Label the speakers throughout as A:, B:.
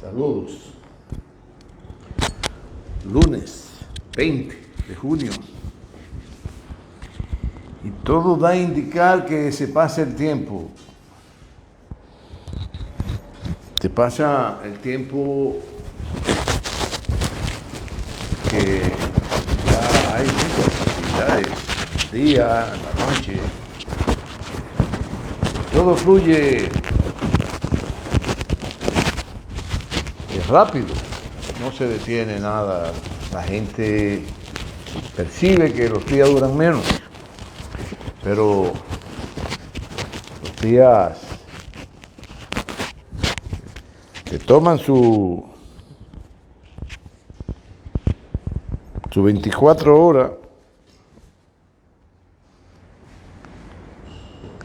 A: Saludos. Lunes 20 de junio. Y todo da a indicar que se pasa el tiempo. Se pasa el tiempo que ya hay muchas actividades, el día, la noche. Todo fluye rápido, no se detiene nada. La gente percibe que los días duran menos, pero los días que toman su 24 horas,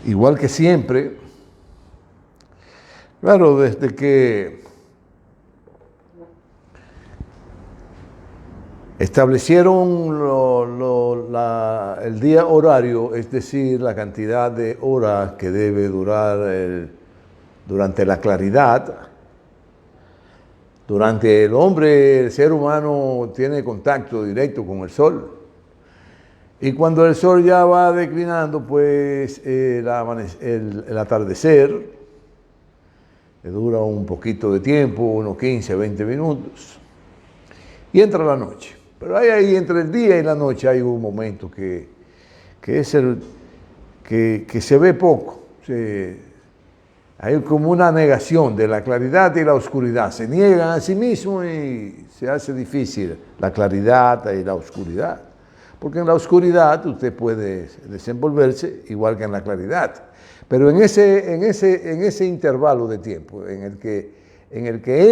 A: igual que siempre. Claro, desde que establecieron el día horario, es decir, la cantidad de horas que debe durar durante la claridad. Durante el hombre, el ser humano tiene contacto directo con el sol. Y cuando el sol ya va declinando, pues el atardecer, que dura un poquito de tiempo, unos 15, 20 minutos, y entra la noche. Pero ahí entre el día y la noche hay un momento que es que se ve poco. Hay como una negación de la claridad y la oscuridad. Se niegan a sí mismos y se hace difícil la claridad y la oscuridad. Porque en la oscuridad usted puede desenvolverse igual que en la claridad. Pero en ese intervalo de tiempo, en el que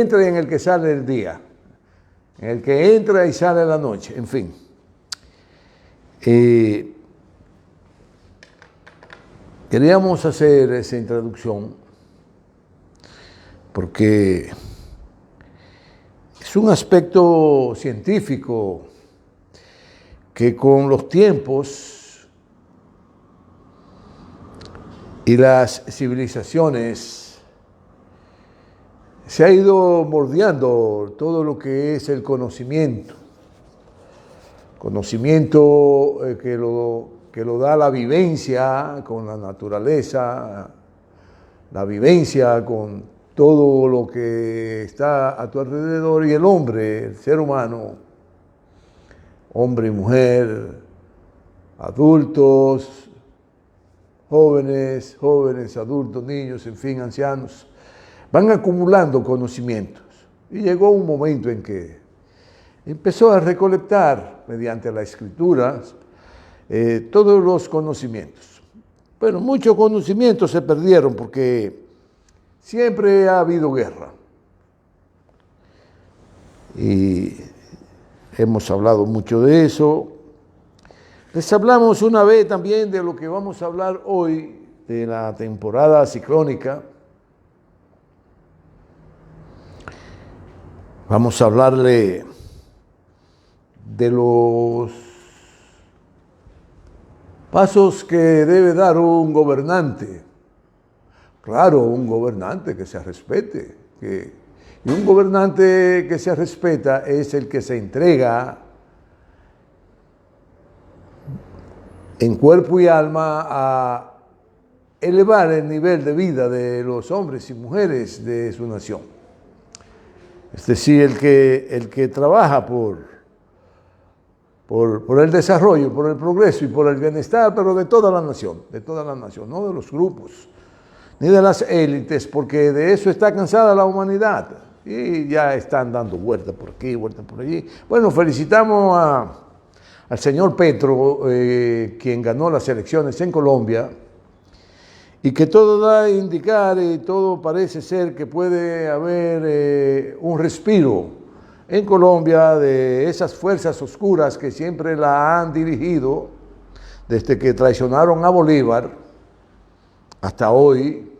A: entra y en el que sale el día, en el que entra y sale la noche, en fin. Queríamos hacer esa introducción porque es un aspecto científico que con los tiempos y las civilizaciones se ha ido moldeando todo lo que es el conocimiento. Conocimiento que lo da la vivencia con la naturaleza, la vivencia con todo lo que está a tu alrededor, y el hombre, el ser humano, hombre y mujer, adultos, jóvenes, adultos, niños, en fin, ancianos, van acumulando conocimientos. Y llegó un momento en que empezó a recolectar, mediante la escritura, todos los conocimientos. Pero muchos conocimientos se perdieron porque siempre ha habido guerra. Y hemos hablado mucho de eso. Les hablamos una vez también de lo que vamos a hablar hoy, de la temporada ciclónica. Vamos a hablarle de los pasos que debe dar un gobernante. Claro, un gobernante que se respete. Y un gobernante que se respeta es el que se entrega en cuerpo y alma a elevar el nivel de vida de los hombres y mujeres de su nación. Es decir, el que trabaja por el desarrollo, por el progreso y por el bienestar, pero de toda la nación, no de los grupos, ni de las élites, porque de eso está cansada la humanidad. Y ya están dando vueltas por aquí, vueltas por allí. Bueno, felicitamos al señor Petro, quien ganó las elecciones en Colombia, y que todo da a indicar y todo parece ser que puede haber un respiro en Colombia de esas fuerzas oscuras que siempre la han dirigido desde que traicionaron a Bolívar hasta hoy,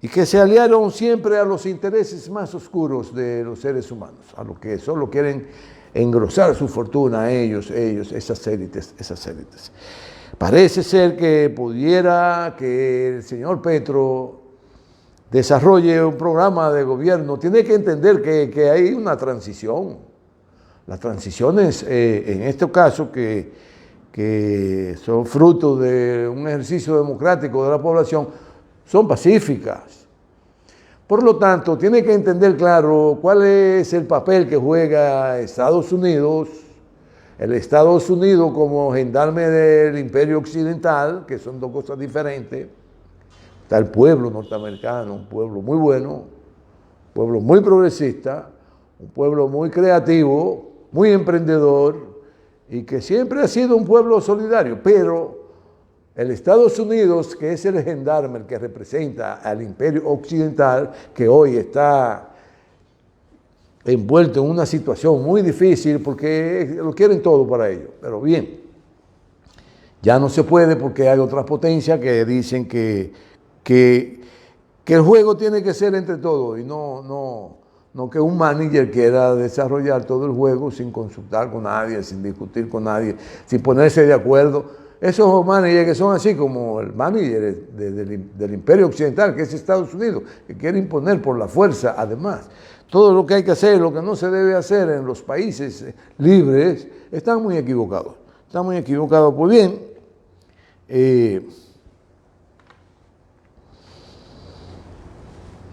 A: y que se aliaron siempre a los intereses más oscuros de los seres humanos, a los que solo quieren engrosar su fortuna, ellos, esas élites. Parece ser que pudiera que el señor Petro desarrolle un programa de gobierno, tiene que entender que hay una transición. Las transiciones, en este caso, que son fruto de un ejercicio democrático de la población, son pacíficas. Por lo tanto, tiene que entender claro cuál es el papel que juega Estados Unidos, el Estados Unidos como gendarme del Imperio Occidental, que son dos cosas diferentes. Está el pueblo norteamericano, un pueblo muy bueno, un pueblo muy progresista, un pueblo muy creativo, muy emprendedor y que siempre ha sido un pueblo solidario, pero el Estados Unidos, que es el gendarme, el que representa al Imperio Occidental, que hoy está envuelto en una situación muy difícil porque lo quieren todo para ellos. Pero bien, ya no se puede porque hay otras potencias que dicen que el juego tiene que ser entre todos y no que un manager quiera desarrollar todo el juego sin consultar con nadie, sin discutir con nadie, sin ponerse de acuerdo. Esos managers que son así como el manager del Imperio Occidental, que es Estados Unidos, que quiere imponer por la fuerza, además. Todo lo que hay que hacer, lo que no se debe hacer en los países libres, están muy equivocados. Están muy equivocados. Pues bien,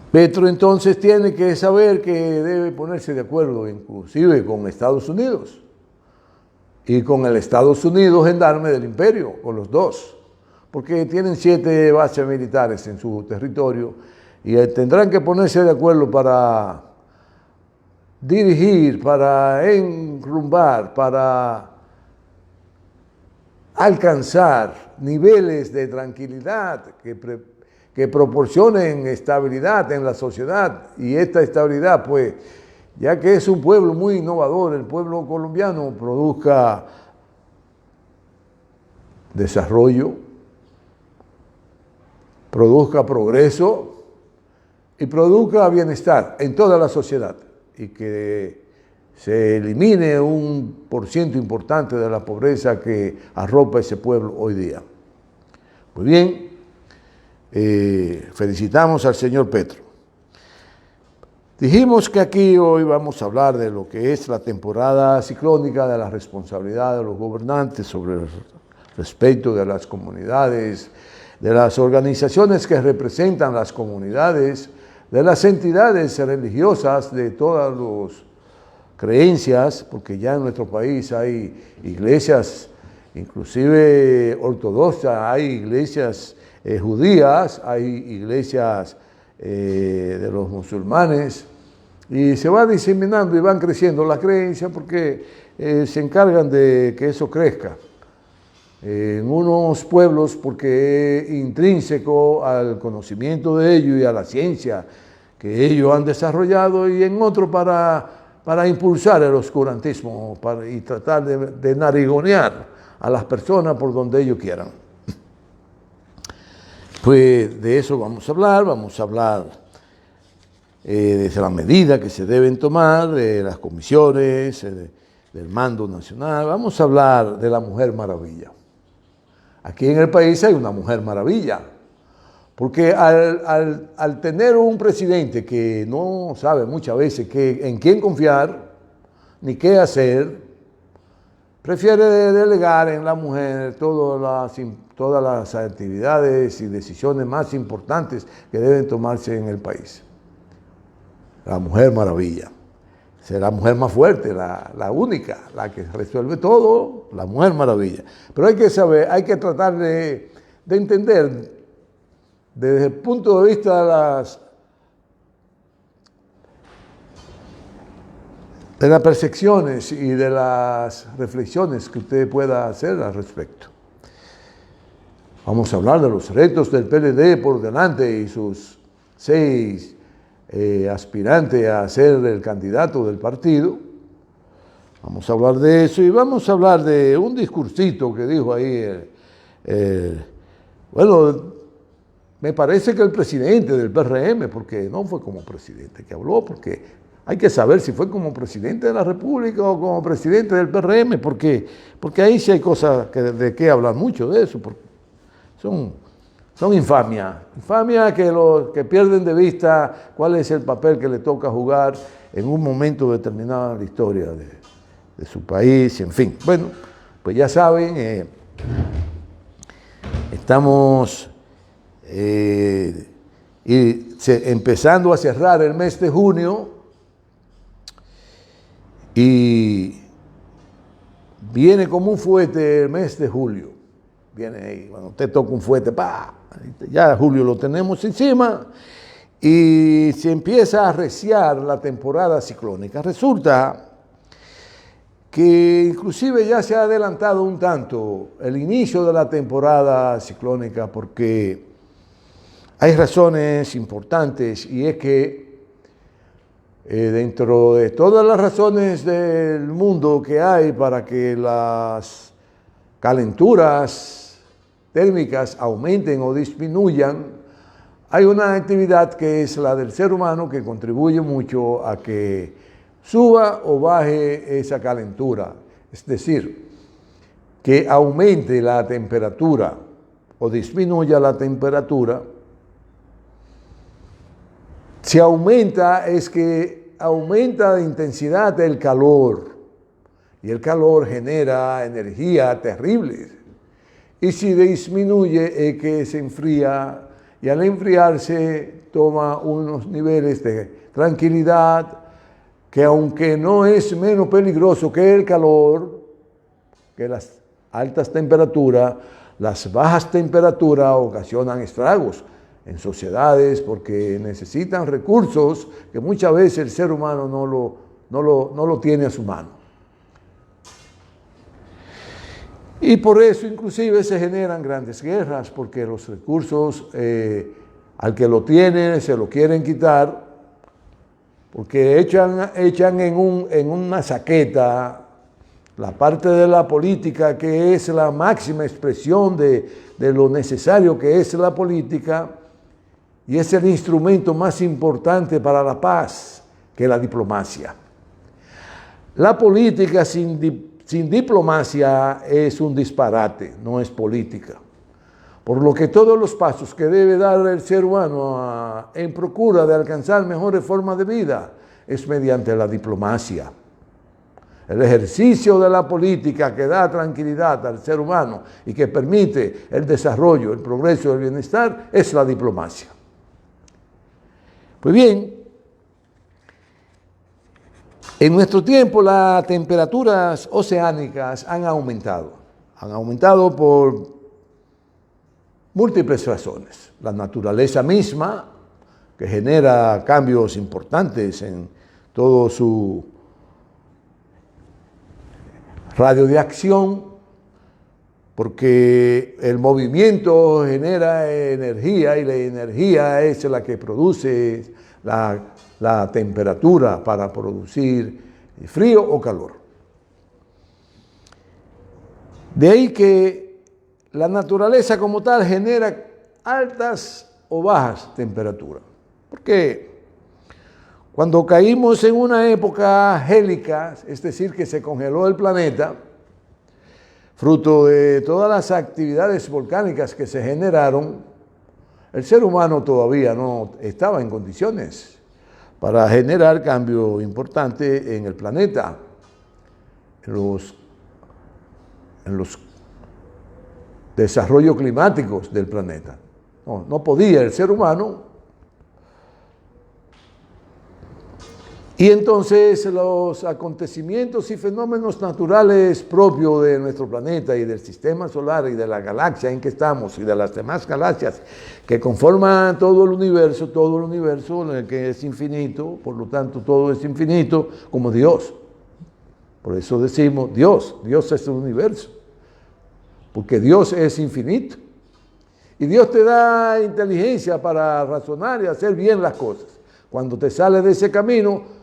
A: Petro entonces tiene que saber que debe ponerse de acuerdo inclusive con Estados Unidos y con el Estados Unidos gendarme del imperio, con los dos, porque tienen 7 bases militares en su territorio y tendrán que ponerse de acuerdo para dirigir, para enrumbar, para alcanzar niveles de tranquilidad que proporcionen estabilidad en la sociedad, y esta estabilidad, pues, ya que es un pueblo muy innovador, el pueblo colombiano produzca desarrollo, produzca progreso y produzca bienestar en toda la sociedad, y que se elimine un porciento importante de la pobreza que arropa ese pueblo hoy día. Muy bien. Felicitamos al señor Petro. Dijimos que aquí hoy vamos a hablar de lo que es la temporada ciclónica, de la responsabilidad de los gobernantes sobre el respeto de las comunidades, de las organizaciones que representan las comunidades, de las entidades religiosas, de todas las creencias, porque ya en nuestro país hay iglesias, inclusive ortodoxas, hay iglesias judías, hay iglesias de los musulmanes, y se va diseminando y van creciendo las creencias porque se encargan de que eso crezca en unos pueblos porque es intrínseco al conocimiento de ellos y a la ciencia que ellos han desarrollado, y en otro para impulsar el oscurantismo y tratar de narigonear a las personas por donde ellos quieran. Pues de eso vamos a hablar de las medidas que se deben tomar, de las comisiones, del mando nacional. Vamos a hablar de la Mujer Maravilla. Aquí en el país hay una Mujer Maravilla, porque al tener un presidente que no sabe muchas veces en quién confiar ni qué hacer, prefiere delegar en la mujer todas las actividades y decisiones más importantes que deben tomarse en el país. La Mujer Maravilla. Es la mujer más fuerte, la única, la que resuelve todo, la Mujer Maravilla. Pero hay que saber, hay que tratar de entender desde el punto de vista de las percepciones y de las reflexiones que usted pueda hacer al respecto. Vamos a hablar de los retos del PLD por delante y sus 6 aspirantes a ser el candidato del partido. Vamos a hablar de eso y vamos a hablar de un discursito que dijo ahí, bueno, me parece que el presidente del PRM, porque no fue como presidente que habló, porque hay que saber si fue como presidente de la República o como presidente del PRM, porque ahí sí hay cosas de qué hablar mucho de eso, porque son son infamia. Infamia que los que pierden de vista cuál es el papel que le toca jugar en un momento determinado en la historia de su país, en fin. Bueno, pues ya saben, estamos empezando a cerrar el mes de junio y viene como un fuete el mes de julio. Viene ahí, cuando usted toca un fuete, ¡pah! Ya julio lo tenemos encima y se empieza a arreciar la temporada ciclónica. Resulta que inclusive ya se ha adelantado un tanto el inicio de la temporada ciclónica porque hay razones importantes y es que dentro de todas las razones del mundo que hay para que las calenturas térmicas aumenten o disminuyan, hay una actividad que es la del ser humano que contribuye mucho a que suba o baje esa calentura. Es decir, que aumente la temperatura o disminuya la temperatura. Si aumenta es que aumenta la intensidad del calor y el calor genera energía terrible. Y si disminuye es que se enfría y al enfriarse toma unos niveles de tranquilidad que aunque no es menos peligroso que el calor, que las altas temperaturas, las bajas temperaturas ocasionan estragos en sociedades porque necesitan recursos que muchas veces el ser humano no lo tiene a su mano. Y por eso inclusive se generan grandes guerras, porque los recursos al que lo tiene se lo quieren quitar, porque echan en una saqueta la parte de la política que es la máxima expresión de lo necesario que es la política, y es el instrumento más importante para la paz que la diplomacia. La política sin diplomacia es un disparate, no es política. Por lo que todos los pasos que debe dar el ser humano en procura de alcanzar mejores formas de vida es mediante la diplomacia. El ejercicio de la política que da tranquilidad al ser humano y que permite el desarrollo, el progreso, el bienestar, es la diplomacia. Pues bien, en nuestro tiempo las temperaturas oceánicas han aumentado por múltiples razones. La naturaleza misma, que genera cambios importantes en todo su radio de acción, porque el movimiento genera energía y la energía es la que produce la temperatura para producir frío o calor. De ahí que la naturaleza como tal genera altas o bajas temperaturas. Porque cuando caímos en una época gélica, es decir, que se congeló el planeta, fruto de todas las actividades volcánicas que se generaron, el ser humano todavía no estaba en condiciones para generar cambio importante en el planeta, en los desarrollos climáticos del planeta. No podía el ser humano. Y entonces los acontecimientos y fenómenos naturales propios de nuestro planeta y del sistema solar y de la galaxia en que estamos y de las demás galaxias que conforman todo el universo en el que es infinito, por lo tanto todo es infinito como Dios. Por eso decimos Dios es el universo, porque Dios es infinito. Y Dios te da inteligencia para razonar y hacer bien las cosas. Cuando te sales de ese camino,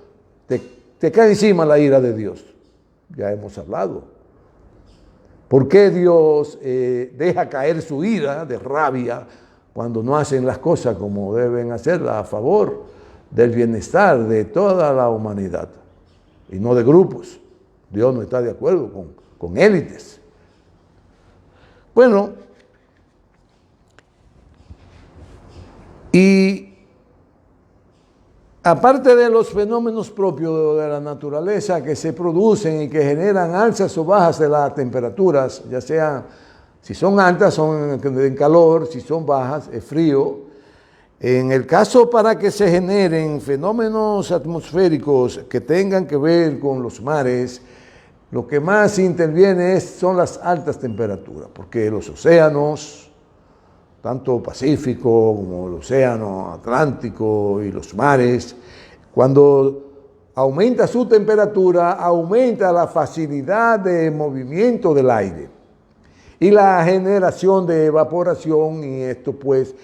A: te cae encima la ira de Dios. Ya hemos hablado. ¿Por qué Dios deja caer su ira de rabia cuando no hacen las cosas como deben hacerlas a favor del bienestar de toda la humanidad y no de grupos? Dios no está de acuerdo con élites. Bueno, Y aparte de los fenómenos propios de la naturaleza que se producen y que generan alzas o bajas de las temperaturas, ya sean, si son altas son en calor, si son bajas es frío. En el caso para que se generen fenómenos atmosféricos que tengan que ver con los mares, lo que más interviene son las altas temperaturas, porque los océanos, tanto Pacífico como el océano Atlántico y los mares, cuando aumenta su temperatura, aumenta la facilidad de movimiento del aire y la generación de evaporación, y esto pues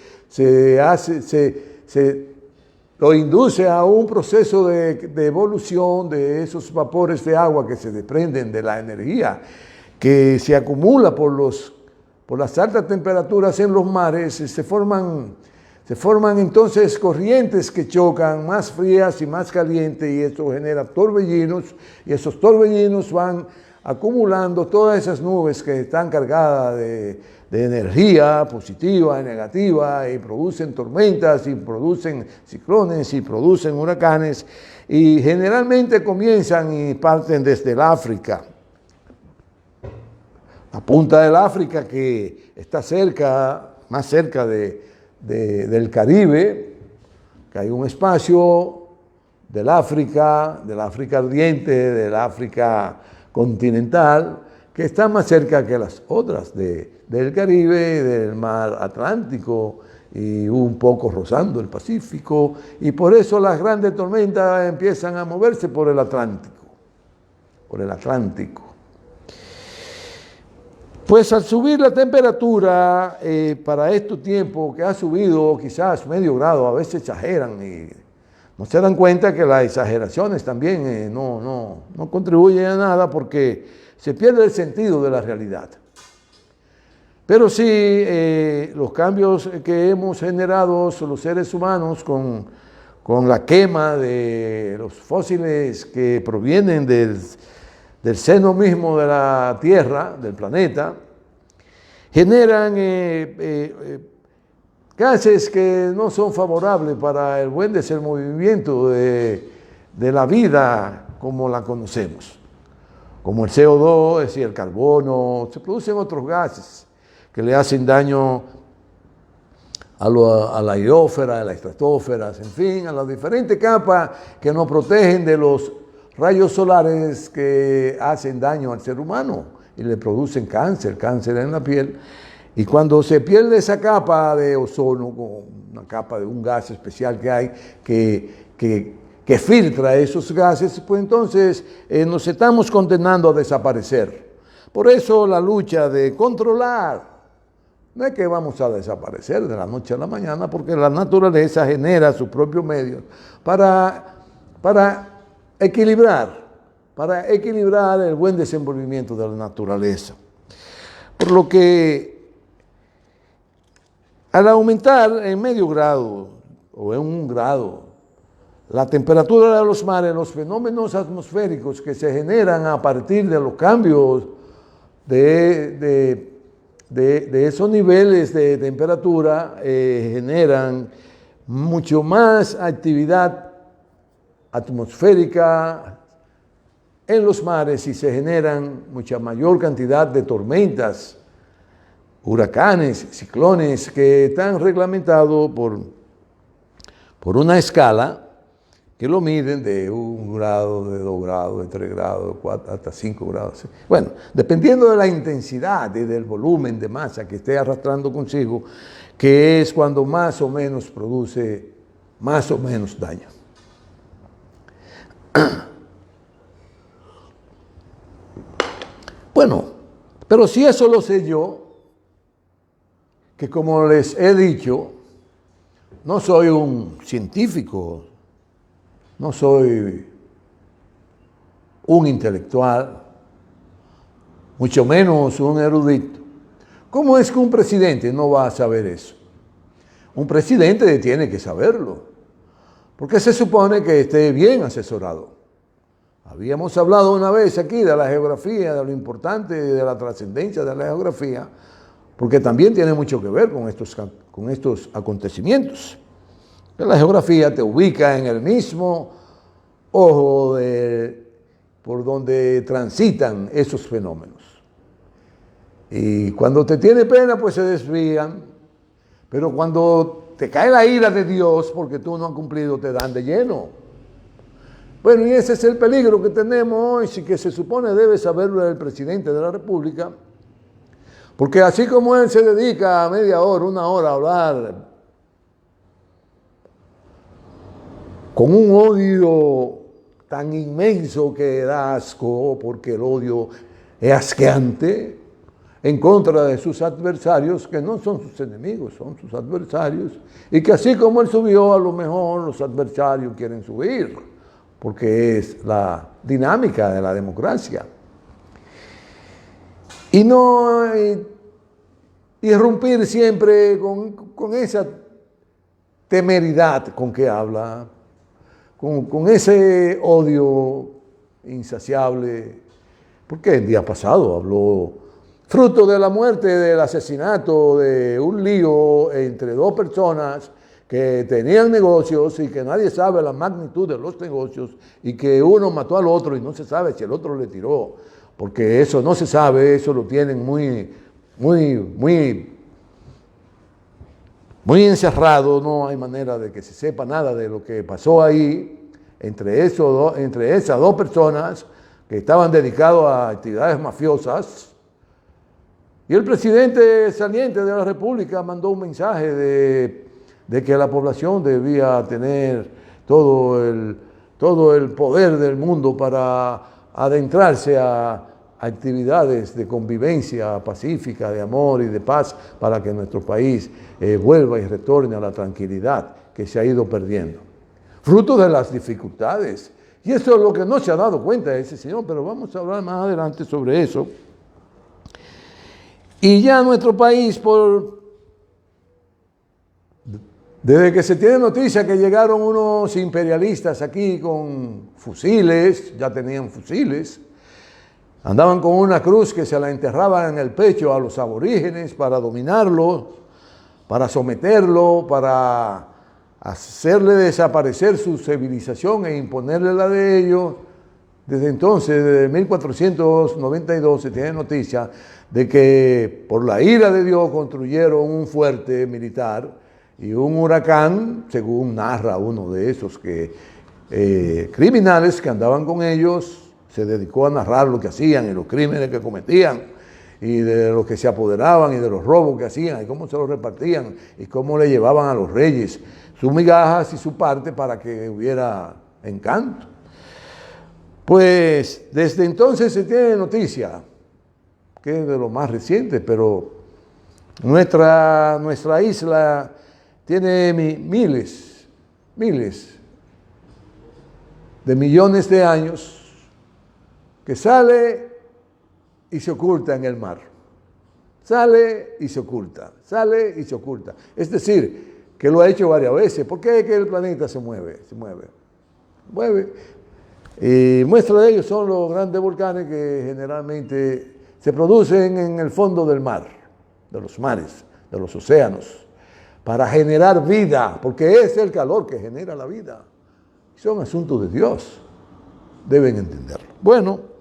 A: lo induce a un proceso de evolución de esos vapores de agua que se desprenden de la energía que se acumula por las altas temperaturas en los mares. Se forman entonces corrientes que chocan, más frías y más calientes, y eso genera torbellinos, y esos torbellinos van acumulando todas esas nubes que están cargadas de energía positiva y negativa, y producen tormentas, y producen ciclones, y producen huracanes, y generalmente comienzan y parten desde el África. La punta del África, que está más cerca del Caribe, que hay un espacio del África ardiente, del África continental, que está más cerca que las otras del Caribe, del mar Atlántico, y un poco rozando el Pacífico, y por eso las grandes tormentas empiezan a moverse por el Atlántico. Pues al subir la temperatura, para estos tiempos que ha subido quizás medio grado, a veces exageran y no se dan cuenta que las exageraciones también no contribuyen a nada, porque se pierde el sentido de la realidad. Pero sí, los cambios que hemos generado los seres humanos con la quema de los fósiles que provienen del seno mismo de la Tierra, del planeta, generan gases que no son favorables para el buen desenvolvimiento de la vida como la conocemos, como el CO2, es decir, el carbono. Se producen otros gases que le hacen daño a la hidrósfera, a la estratosfera, en fin, a las diferentes capas que nos protegen de los rayos solares que hacen daño al ser humano y le producen cáncer en la piel. Y cuando se pierde esa capa de ozono, una capa de un gas especial que hay que filtra esos gases, pues entonces nos estamos condenando a desaparecer. Por eso la lucha de controlar, no es que vamos a desaparecer de la noche a la mañana, porque la naturaleza genera sus propios medios para equilibrar el buen desenvolvimiento de la naturaleza. Por lo que al aumentar en medio grado o en 1 grado la temperatura de los mares, los fenómenos atmosféricos que se generan a partir de los cambios de esos niveles de temperatura, generan mucho más actividad atmosférica en los mares, y se generan mucha mayor cantidad de tormentas, huracanes, ciclones, que están reglamentados por una escala que lo miden de 1 grado, de 2 grados, de 3 grados, de 4, hasta 5 grados. Bueno, dependiendo de la intensidad y del volumen de masa que esté arrastrando consigo, que es cuando más o menos produce más o menos daño. Bueno, pero si eso lo sé yo, que como les he dicho, no soy un científico, no soy un intelectual, mucho menos un erudito. ¿Cómo es que un presidente no va a saber eso? Un presidente tiene que saberlo, porque se supone que esté bien asesorado. Habíamos hablado una vez aquí de la geografía, de lo importante, de la trascendencia de la geografía, porque también tiene mucho que ver con estos acontecimientos. Que la geografía te ubica en el mismo ojo por donde transitan esos fenómenos. Y cuando te tiene pena, pues se desvían. Pero cuando te cae la ira de Dios porque tú no has cumplido, te dan de lleno. Bueno, y ese es el peligro que tenemos hoy, sí, que se supone debe saberlo el presidente de la República, porque así como él se dedica a media hora, una hora a hablar con un odio tan inmenso que da asco, porque el odio es asqueante, en contra de sus adversarios, que no son sus enemigos, son sus adversarios, y que así como él subió, a lo mejor los adversarios quieren subir, porque es la dinámica de la democracia. Y no irrumpir siempre con esa temeridad con que habla, con ese odio insaciable, porque el día pasado habló fruto de la muerte, del asesinato, de un lío entre dos personas que tenían negocios y que nadie sabe la magnitud de los negocios y que uno mató al otro y no se sabe si el otro le tiró, porque eso no se sabe, eso lo tienen muy encerrado, no hay manera de que se sepa nada de lo que pasó ahí entre esas dos personas que estaban dedicados a actividades mafiosas. Y el presidente saliente de la República mandó un mensaje de que la población debía tener todo el poder del mundo para adentrarse a actividades de convivencia pacífica, de amor y de paz, para que nuestro país vuelva y retorne a la tranquilidad que se ha ido perdiendo. Fruto de las dificultades. Y eso es lo que no se ha dado cuenta ese señor, pero vamos a hablar más adelante sobre eso. Y ya nuestro país, desde que se tiene noticia que llegaron unos imperialistas aquí con fusiles, ya tenían fusiles, andaban con una cruz que se la enterraban en el pecho a los aborígenes para dominarlo, para someterlo, para hacerle desaparecer su civilización e imponerle la de ellos. Desde entonces, desde 1492, se tiene noticia de que por la ira de Dios construyeron un fuerte militar y un huracán, según narra uno de esos criminales que andaban con ellos, se dedicó a narrar lo que hacían y los crímenes que cometían y de lo que se apoderaban y de los robos que hacían y cómo se los repartían y cómo le llevaban a los reyes sus migajas y su parte para que hubiera encanto. Pues desde entonces se tiene noticia, que es de lo más reciente, pero nuestra isla tiene miles de millones de años que sale y se oculta en el mar. Sale y se oculta, sale y se oculta. Es decir, que lo ha hecho varias veces. ¿Por qué es que el planeta se mueve? Se mueve. Y muestra de ello son los grandes volcanes que generalmente se producen en el fondo del mar, de los mares, de los océanos, para generar vida, porque es el calor que genera la vida. Son asuntos de Dios, deben entenderlo. Bueno,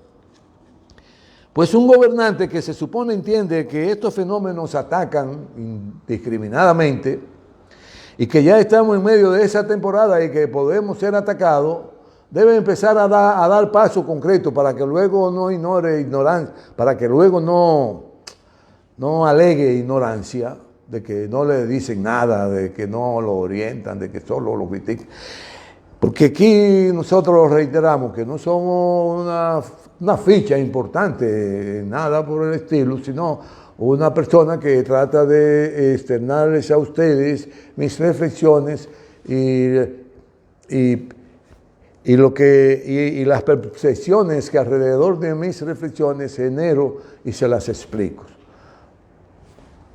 A: pues un gobernante que se supone entiende que estos fenómenos atacan indiscriminadamente y que ya estamos en medio de esa temporada y que podemos ser atacados, debe empezar a dar paso concreto para que luego no ignore ignorancia, para que luego no alegue ignorancia, de que no le dicen nada, de que no lo orientan, de que solo lo critican. Porque aquí nosotros reiteramos que no somos una ficha importante, nada por el estilo, sino una persona que trata de externarles a ustedes mis reflexiones y las percepciones que alrededor de mis reflexiones genero y se las explico.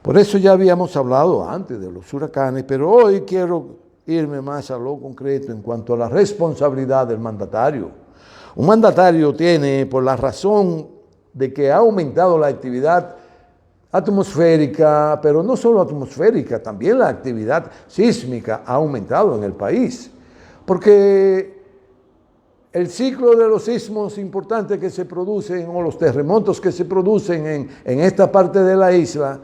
A: Por eso ya habíamos hablado antes de los huracanes, pero hoy quiero irme más a lo concreto en cuanto a la responsabilidad del mandatario. Un mandatario tiene, por la razón de que ha aumentado la actividad atmosférica, pero no solo atmosférica, también la actividad sísmica ha aumentado en el país, porque el ciclo de los sismos importantes que se producen o los terremotos que se producen en esta parte de la isla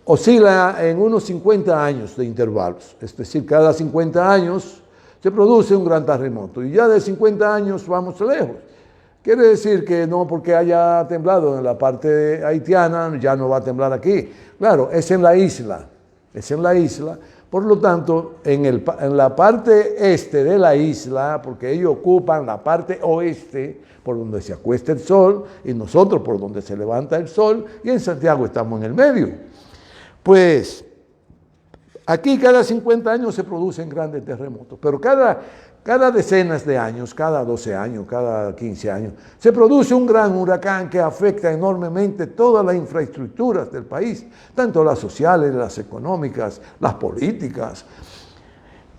A: oscila en unos 50 años de intervalos, es decir, cada 50 años se produce un gran terremoto y ya de 50 años vamos lejos. Quiere decir que no porque haya temblado en la parte haitiana, ya no va a temblar aquí. Claro, es en la isla, Por lo tanto, en la parte este de la isla, porque ellos ocupan la parte oeste, por donde se acuesta el sol, y nosotros por donde se levanta el sol, y en Santiago estamos en el medio. Pues aquí cada 50 años se producen grandes terremotos, pero cada decenas de años, cada 12 años, cada 15 años, se produce un gran huracán que afecta enormemente todas las infraestructuras del país, tanto las sociales, las económicas, las políticas,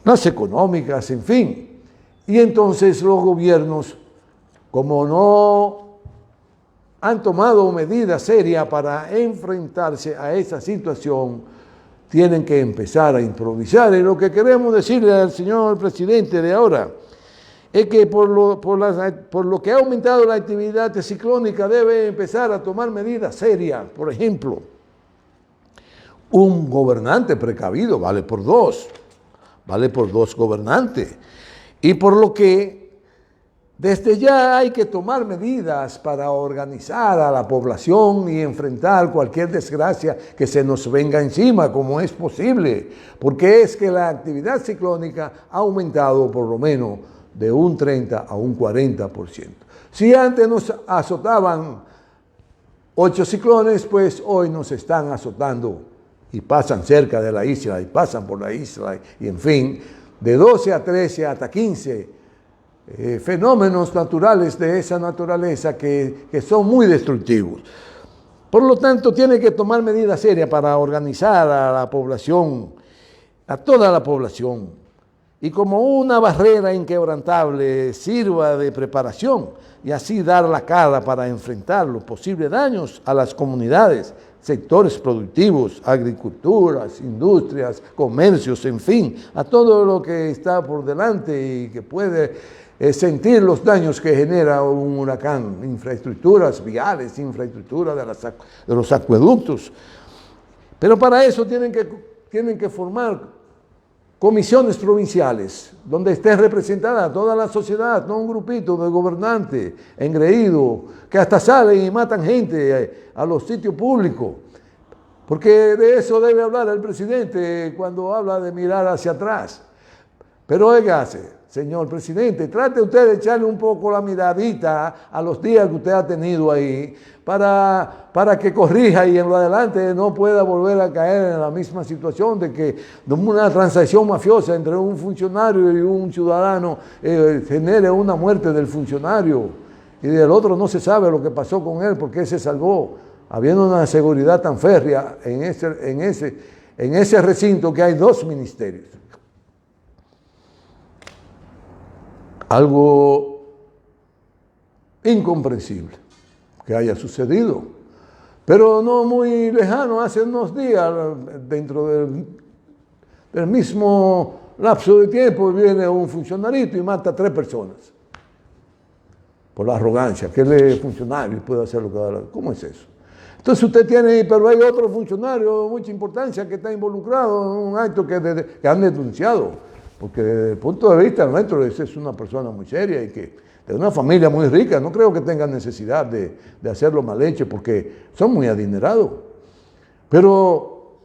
A: las económicas, en fin. Y entonces los gobiernos, como no han tomado medidas serias para enfrentarse a esa situación, tienen que empezar a improvisar. Y lo que queremos decirle al señor presidente de ahora es que por lo que ha aumentado la actividad ciclónica debe empezar a tomar medidas serias. Por ejemplo, un gobernante precavido vale por dos gobernantes. Y por lo que desde ya hay que tomar medidas para organizar a la población y enfrentar cualquier desgracia que se nos venga encima, como es posible, porque es que la actividad ciclónica ha aumentado por lo menos de un 30 a un 40%. Si antes nos azotaban 8 ciclones, pues hoy nos están azotando y pasan cerca de la isla y pasan por la isla y en fin, de 12 a 13 hasta 15 fenómenos naturales de esa naturaleza que son muy destructivos. Por lo tanto, tiene que tomar medidas serias para organizar a la población, a toda la población, y como una barrera inquebrantable sirva de preparación y así dar la cara para enfrentar los posibles daños a las comunidades, sectores productivos, agriculturas, industrias, comercios, en fin, a todo lo que está por delante y que puede sentir los daños que genera un huracán, infraestructuras viales, infraestructura de los acueductos. Pero para eso tienen que formar comisiones provinciales, donde esté representada toda la sociedad, no un grupito de gobernantes engreídos, que hasta salen y matan gente a los sitios públicos. Porque de eso debe hablar el presidente cuando habla de mirar hacia atrás. Pero óigase, señor presidente, trate usted de echarle un poco la miradita a los días que usted ha tenido ahí para que corrija y en lo adelante no pueda volver a caer en la misma situación de una transacción mafiosa entre un funcionario y un ciudadano genere una muerte del funcionario y del otro no se sabe lo que pasó con él porque se salvó, habiendo una seguridad tan férrea en ese recinto que hay 2 ministerios. Algo incomprensible que haya sucedido, pero no muy lejano, hace unos días, dentro del mismo lapso de tiempo, viene un funcionarito y mata a 3 personas, por la arrogancia, que él es funcionario y puede hacer lo que da la... ¿Cómo es eso? Entonces usted tiene, pero hay otro funcionario de mucha importancia que está involucrado en un acto que han denunciado. Porque desde el punto de vista nuestro, esa es una persona muy seria y que de una familia muy rica, no creo que tenga necesidad de hacerlo mal hecho porque son muy adinerados. Pero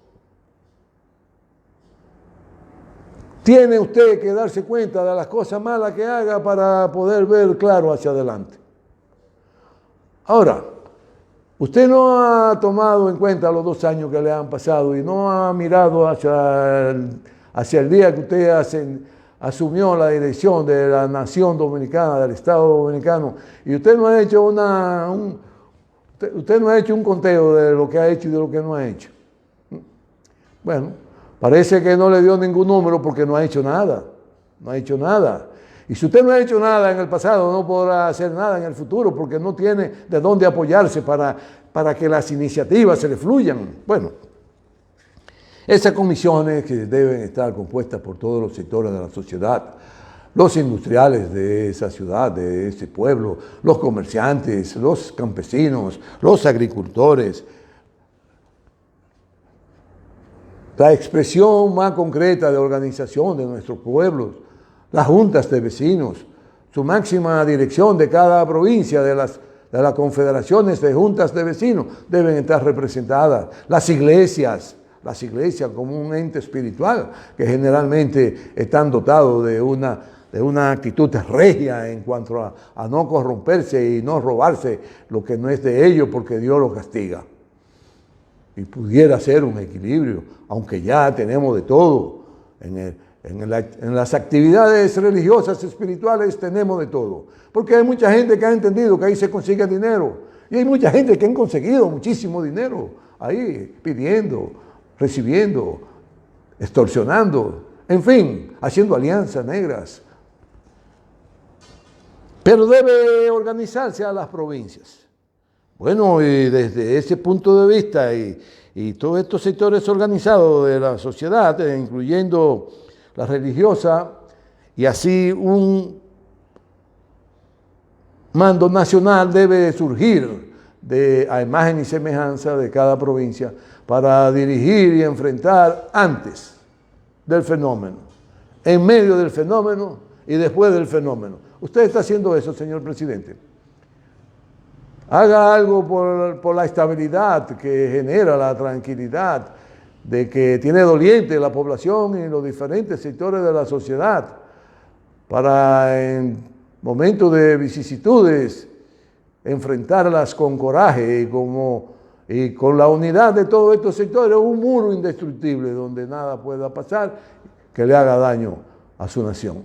A: tiene usted que darse cuenta de las cosas malas que haga para poder ver claro hacia adelante. Ahora, usted no ha tomado en cuenta los 2 años que le han pasado y no ha mirado hacia el día que usted asumió la dirección de la nación dominicana, del Estado dominicano, y usted no ha hecho un conteo de lo que ha hecho y de lo que no ha hecho. Bueno, parece que no le dio ningún número porque no ha hecho nada. Y si usted no ha hecho nada en el pasado, no podrá hacer nada en el futuro porque no tiene de dónde apoyarse para que las iniciativas se le fluyan. Bueno, esas comisiones que deben estar compuestas por todos los sectores de la sociedad, los industriales de esa ciudad, de ese pueblo, los comerciantes, los campesinos, los agricultores. La expresión más concreta de organización de nuestros pueblos, las juntas de vecinos, su máxima dirección de cada provincia, de las confederaciones de juntas de vecinos, deben estar representadas. Las iglesias como un ente espiritual que generalmente están dotados de una actitud regia en cuanto a no corromperse y no robarse lo que no es de ellos porque Dios lo castiga. Y pudiera ser un equilibrio, aunque ya tenemos de todo. En las actividades religiosas, espirituales, tenemos de todo. Porque hay mucha gente que ha entendido que ahí se consigue dinero. Y hay mucha gente que han conseguido muchísimo dinero ahí, pidiendo, recibiendo, extorsionando, en fin, haciendo alianzas negras. Pero debe organizarse a las provincias. Bueno, y desde ese punto de vista y todos estos sectores organizados de la sociedad, incluyendo la religiosa, y así un mando nacional debe surgir a imagen y semejanza de cada provincia para dirigir y enfrentar antes del fenómeno, en medio del fenómeno y después del fenómeno. Usted está haciendo eso, señor presidente. Haga algo por la estabilidad que genera la tranquilidad de que tiene doliente la población y los diferentes sectores de la sociedad para en momentos de vicisitudes enfrentarlas con coraje y con la unidad de todos estos sectores, un muro indestructible donde nada pueda pasar que le haga daño a su nación.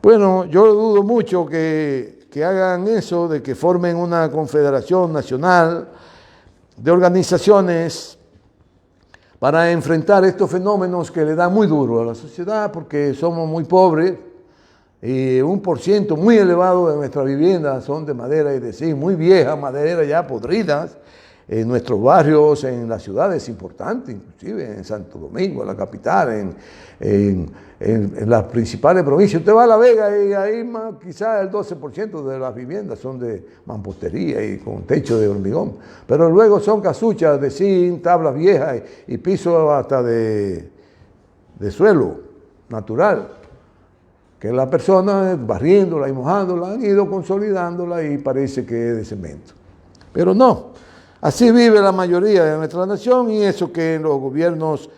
A: Bueno, yo dudo mucho que hagan eso, de que formen una confederación nacional de organizaciones para enfrentar estos fenómenos que le dan muy duro a la sociedad porque somos muy pobres y un % muy elevado de nuestras viviendas son de madera y de zinc, muy viejas, madera ya podridas, en nuestros barrios, en las ciudades importantes, inclusive en Santo Domingo, la capital, en las principales provincias. Usted va a La Vega y ahí quizás el 12% de las viviendas son de mampostería y con techo de hormigón. Pero luego son casuchas de zinc, tablas viejas y piso hasta de suelo natural, que la persona barriéndola y mojándola han ido consolidándola y parece que es de cemento. Pero no. Así vive la mayoría de nuestra nación y eso que los gobiernos,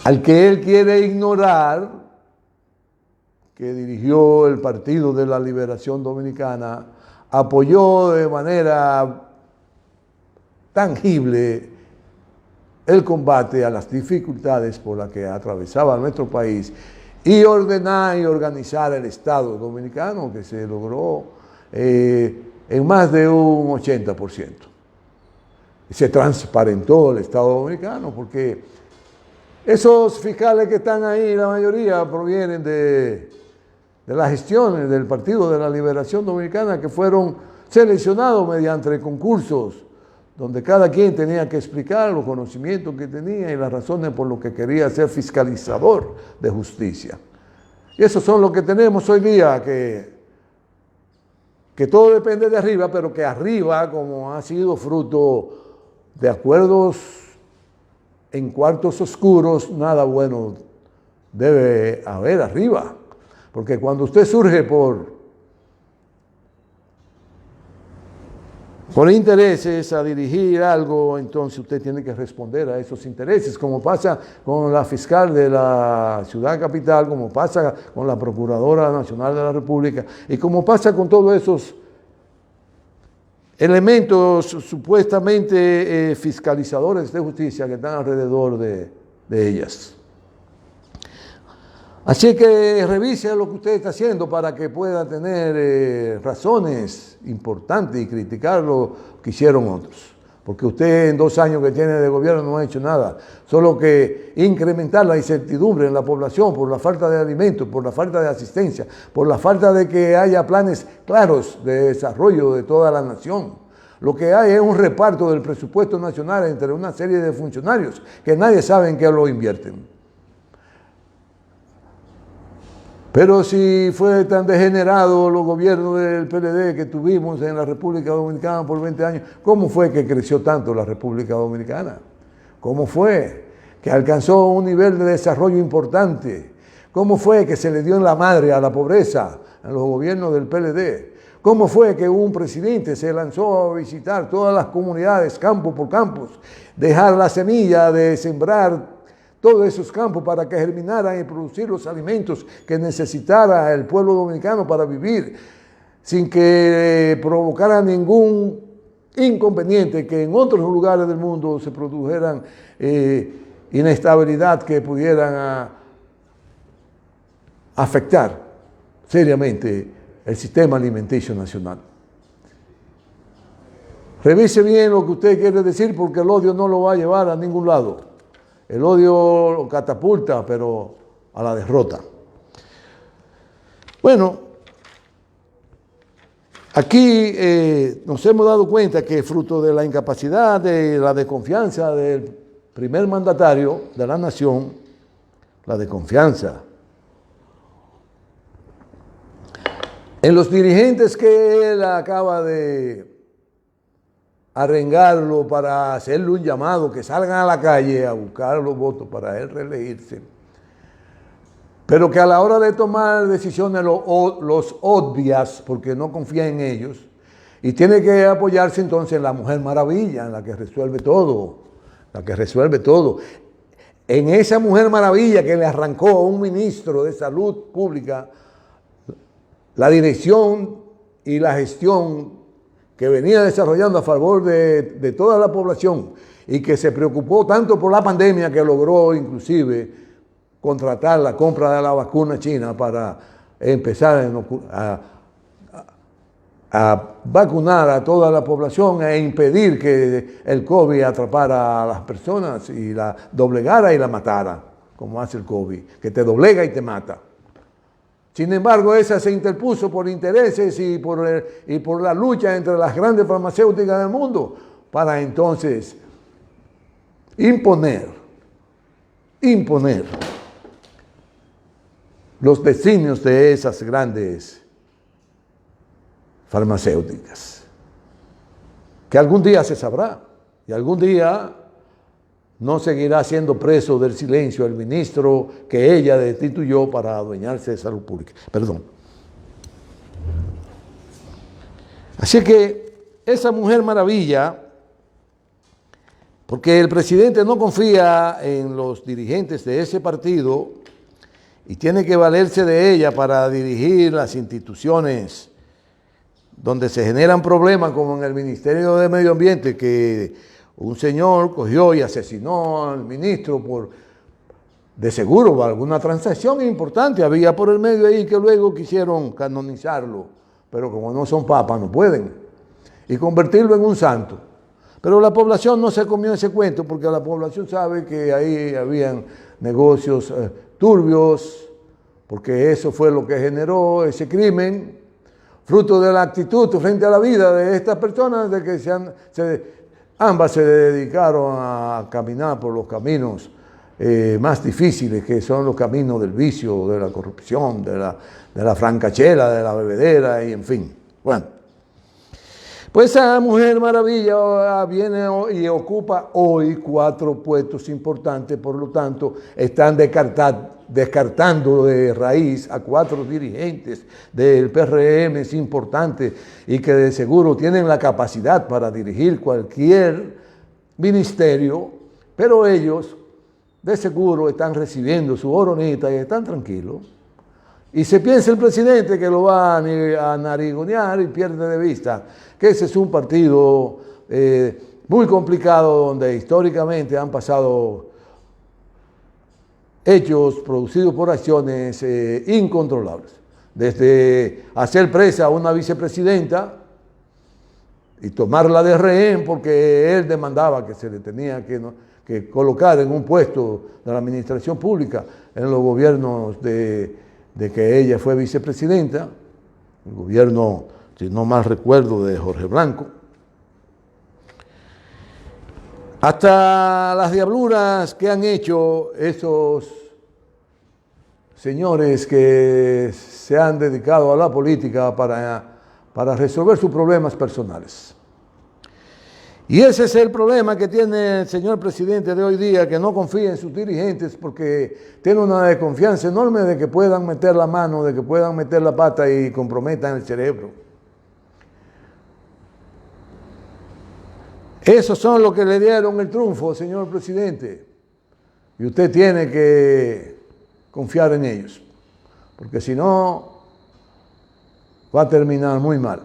A: al que él quiere ignorar, que dirigió el Partido de la Liberación Dominicana, apoyó de manera tangible el combate a las dificultades por las que atravesaba nuestro país y ordenar y organizar el Estado dominicano que se logró en más de un 80%. Se transparentó el Estado dominicano porque esos fiscales que están ahí, la mayoría provienen de las gestiones del Partido de la Liberación Dominicana que fueron seleccionados mediante concursos donde cada quien tenía que explicar los conocimientos que tenía y las razones por lo que quería ser fiscalizador de justicia. Y esos son los que tenemos hoy día, que todo depende de arriba, pero que arriba, como ha sido fruto de acuerdos en cuartos oscuros, nada bueno debe haber arriba. Porque cuando usted surge por intereses a dirigir algo, entonces usted tiene que responder a esos intereses, como pasa con la fiscal de la ciudad capital, como pasa con la Procuradora Nacional de la República y como pasa con todos esos elementos supuestamente fiscalizadores de justicia que están alrededor de ellas. Así que revise lo que usted está haciendo para que pueda tener razones importantes y criticar lo que hicieron otros. porque usted en 2 años que tiene de gobierno no ha hecho nada, solo que incrementar la incertidumbre en la población por la falta de alimentos, por la falta de asistencia, por la falta de que haya planes claros de desarrollo de toda la nación. Lo que hay es un reparto del presupuesto nacional entre una serie de funcionarios que nadie sabe en qué lo invierten. Pero si fue tan degenerado los gobiernos del PLD que tuvimos en la República Dominicana por 20 años, ¿cómo fue que creció tanto la República Dominicana? ¿Cómo fue que alcanzó un nivel de desarrollo importante? ¿Cómo fue que se le dio en la madre a la pobreza en los gobiernos del PLD? ¿Cómo fue que un presidente se lanzó a visitar todas las comunidades, campo por campo, dejar la semilla de sembrar todos esos campos para que germinaran y producir los alimentos que necesitara el pueblo dominicano para vivir, sin que provocara ningún inconveniente, que en otros lugares del mundo se produjeran inestabilidad que pudieran afectar seriamente el sistema alimenticio nacional? Revise bien lo que usted quiere decir, porque el odio no lo va a llevar a ningún lado. El odio lo catapulta, pero a la derrota. Bueno, aquí nos hemos dado cuenta que fruto de la incapacidad, de la desconfianza del primer mandatario de la nación, la desconfianza en los dirigentes que él acaba de arrengarlo para hacerle un llamado, que salgan a la calle a buscar los votos para él reelegirse, pero que a la hora de tomar decisiones los obvias porque no confía en ellos, y tiene que apoyarse entonces en la Mujer Maravilla, en la que resuelve todo, en esa Mujer Maravilla que le arrancó a un ministro de Salud Pública la dirección y la gestión que venía desarrollando a favor de toda la población y que se preocupó tanto por la pandemia que logró inclusive contratar la compra de la vacuna china para empezar a vacunar a toda la población e impedir que el COVID atrapara a las personas y la doblegara y la matara, como hace el COVID, que te doblega y te mata. Sin embargo, esa se interpuso por intereses y por la lucha entre las grandes farmacéuticas del mundo para entonces imponer los designios de esas grandes farmacéuticas, que algún día se sabrá y algún día no seguirá siendo preso del silencio el ministro que ella destituyó para adueñarse de salud pública. Perdón. Así que esa Mujer Maravilla, porque el presidente no confía en los dirigentes de ese partido y tiene que valerse de ella para dirigir las instituciones donde se generan problemas, como en el Ministerio de Medio Ambiente, que un señor cogió y asesinó al ministro de seguro, por alguna transacción importante había por el medio ahí, que luego quisieron canonizarlo, pero como no son papas no pueden, y convertirlo en un santo. Pero la población no se comió ese cuento, porque la población sabe que ahí habían negocios turbios, porque eso fue lo que generó ese crimen, fruto de la actitud frente a la vida de estas personas, de que ambas se dedicaron a caminar por los caminos más difíciles, que son los caminos del vicio, de la corrupción, de la francachela, de la bebedera y en fin. Bueno, pues esa Mujer Maravilla viene y ocupa hoy 4 puestos importantes, por lo tanto están descartando de raíz a 4 dirigentes del PRM importantes y que de seguro tienen la capacidad para dirigir cualquier ministerio, pero ellos de seguro están recibiendo su oronita y están tranquilos. Y se piensa el presidente que lo va a narigonear y pierde de vista que ese es un partido muy complicado, donde históricamente han pasado hechos producidos por acciones incontrolables. Desde hacer presa a una vicepresidenta y tomarla de rehén porque él demandaba que se le tenía que colocar en un puesto de la administración pública en los gobiernos de que ella fue vicepresidenta, el gobierno, si no mal recuerdo, de Jorge Blanco. Hasta las diabluras que han hecho esos señores que se han dedicado a la política para resolver sus problemas personales. Y ese es el problema que tiene el señor presidente de hoy día, que no confía en sus dirigentes porque tiene una desconfianza enorme de que puedan meter la mano, de que puedan meter la pata y comprometan el cerebro. Esos son los que le dieron el triunfo, señor presidente. Y usted tiene que confiar en ellos, porque si no, va a terminar muy mal.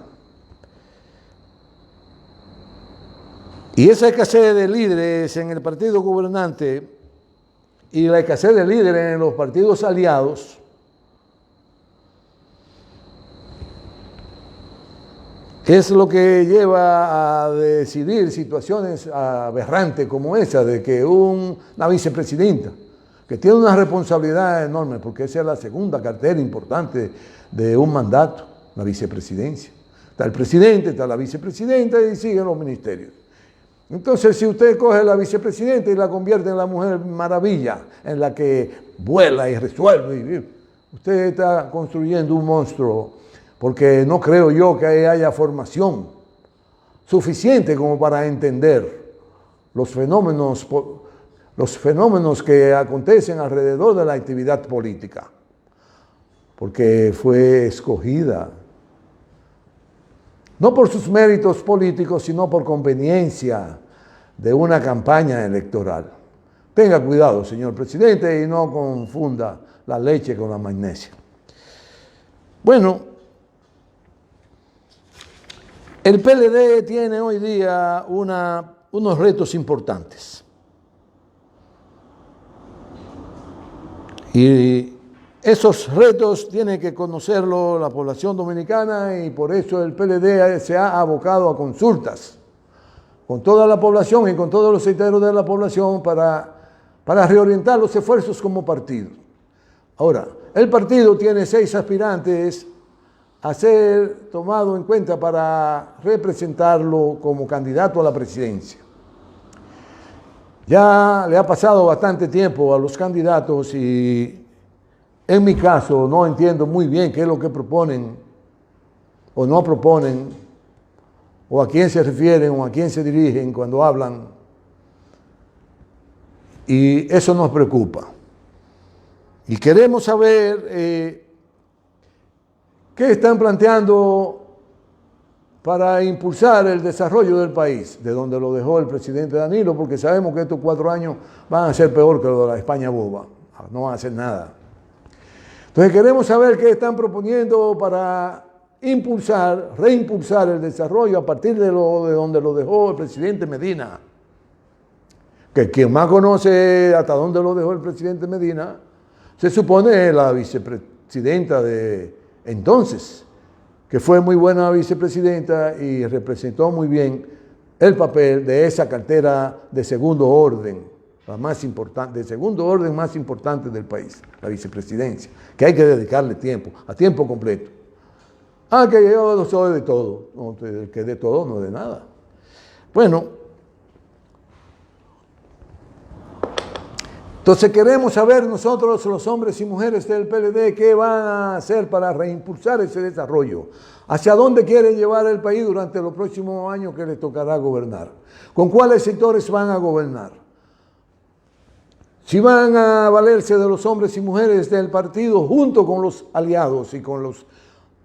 A: Y esa escasez de líderes en el partido gobernante y la escasez de líderes en los partidos aliados es lo que lleva a decidir situaciones aberrantes como esa, de que una vicepresidenta, que tiene una responsabilidad enorme, porque esa es la segunda cartera importante de un mandato, la vicepresidencia. Está el presidente, está la vicepresidenta y siguen los ministerios. Entonces, si usted coge la vicepresidenta y la convierte en la mujer maravilla, en la que vuela y resuelve, usted está construyendo un monstruo, porque no creo yo que haya formación suficiente como para entender los fenómenos que acontecen alrededor de la actividad política, porque fue escogida no por sus méritos políticos, sino por conveniencia de una campaña electoral. Tenga cuidado, señor presidente, y no confunda la leche con la magnesia. Bueno, el PLD tiene hoy día unos retos importantes. Y esos retos tiene que conocerlo la población dominicana, y por eso el PLD se ha abocado a consultas con toda la población y con todos los sectores de la población para reorientar los esfuerzos como partido. Ahora, el partido tiene 6 aspirantes a ser tomado en cuenta para representarlo como candidato a la presidencia. Ya le ha pasado bastante tiempo a los candidatos y en mi caso no entiendo muy bien qué es lo que proponen o no proponen, o a quién se refieren o a quién se dirigen cuando hablan, y eso nos preocupa. Y queremos saber ¿qué están planteando para impulsar el desarrollo del país? De donde lo dejó el presidente Danilo, porque sabemos que estos 4 años van a ser peor que lo de la España boba. No van a hacer nada. Entonces queremos saber qué están proponiendo para reimpulsar el desarrollo a partir de donde lo dejó el presidente Medina. Que quien más conoce hasta dónde lo dejó el presidente Medina, se supone la vicepresidenta de entonces, que fue muy buena vicepresidenta y representó muy bien el papel de esa cartera de segundo orden, la más importante, de segundo orden más importante del país, la vicepresidencia, que hay que dedicarle tiempo, a tiempo completo. Que yo no soy de todo, no, el que de todo no de nada. Bueno, entonces queremos saber nosotros, los hombres y mujeres del PLD, qué van a hacer para reimpulsar ese desarrollo. ¿Hacia dónde quieren llevar el país durante los próximos años que les tocará gobernar? ¿Con cuáles sectores van a gobernar? Si van a valerse de los hombres y mujeres del partido junto con los aliados y con los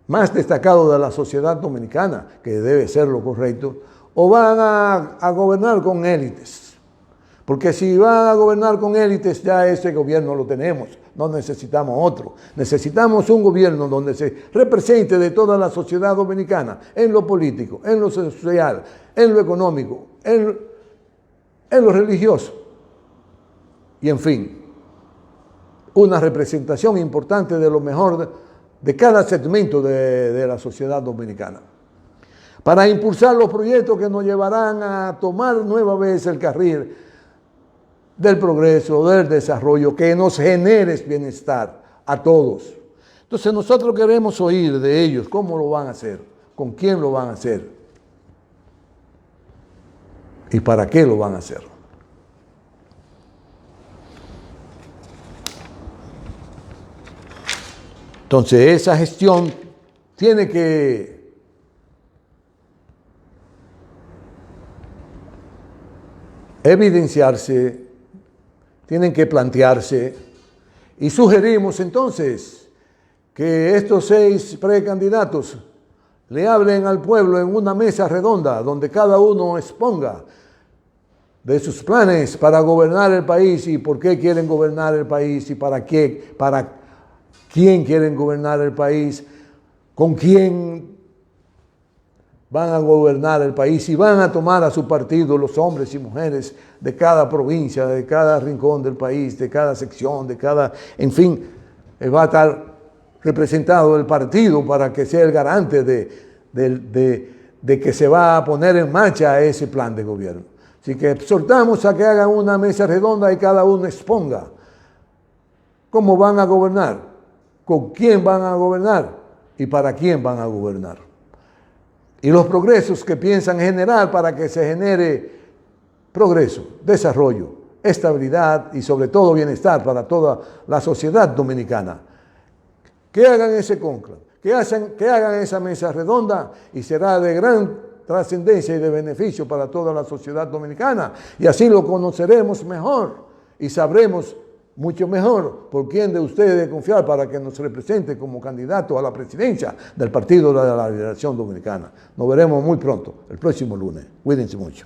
A: más destacados de la sociedad dominicana, que debe ser lo correcto, o van a gobernar con élites. Porque si van a gobernar con élites, ya ese gobierno lo tenemos, no necesitamos otro. Necesitamos un gobierno donde se represente de toda la sociedad dominicana, en lo político, en lo social, en lo económico, en lo religioso. Y en fin, una representación importante de lo mejor de cada segmento de la sociedad dominicana. para impulsar los proyectos que nos llevarán a tomar nueva vez el carril del progreso, del desarrollo, que nos genere bienestar a todos. Entonces nosotros queremos oír de ellos cómo lo van a hacer, con quién lo van a hacer y para qué lo van a hacer. Entonces esa gestión tiene que evidenciarse, tienen que plantearse, y sugerimos entonces que estos 6 precandidatos le hablen al pueblo en una mesa redonda donde cada uno exponga de sus planes para gobernar el país y por qué quieren gobernar el país y para quién quieren gobernar el país, con quién van a gobernar el país y van a tomar a su partido los hombres y mujeres de cada provincia, de cada rincón del país, de cada sección, en fin, va a estar representado el partido para que sea el garante de que se va a poner en marcha ese plan de gobierno. Así que exhortamos a que hagan una mesa redonda y cada uno exponga cómo van a gobernar, con quién van a gobernar y para quién van a gobernar. Y los progresos que piensan generar para que se genere progreso, desarrollo, estabilidad y sobre todo bienestar para toda la sociedad dominicana. Que hagan ese cónclave, que hagan esa mesa redonda y será de gran trascendencia y de beneficio para toda la sociedad dominicana. Y así lo conoceremos mejor y sabremos mucho mejor por quién de ustedes de confiar para que nos represente como candidato a la presidencia del Partido de la Liberación Dominicana. Nos veremos muy pronto, el próximo lunes. Cuídense mucho.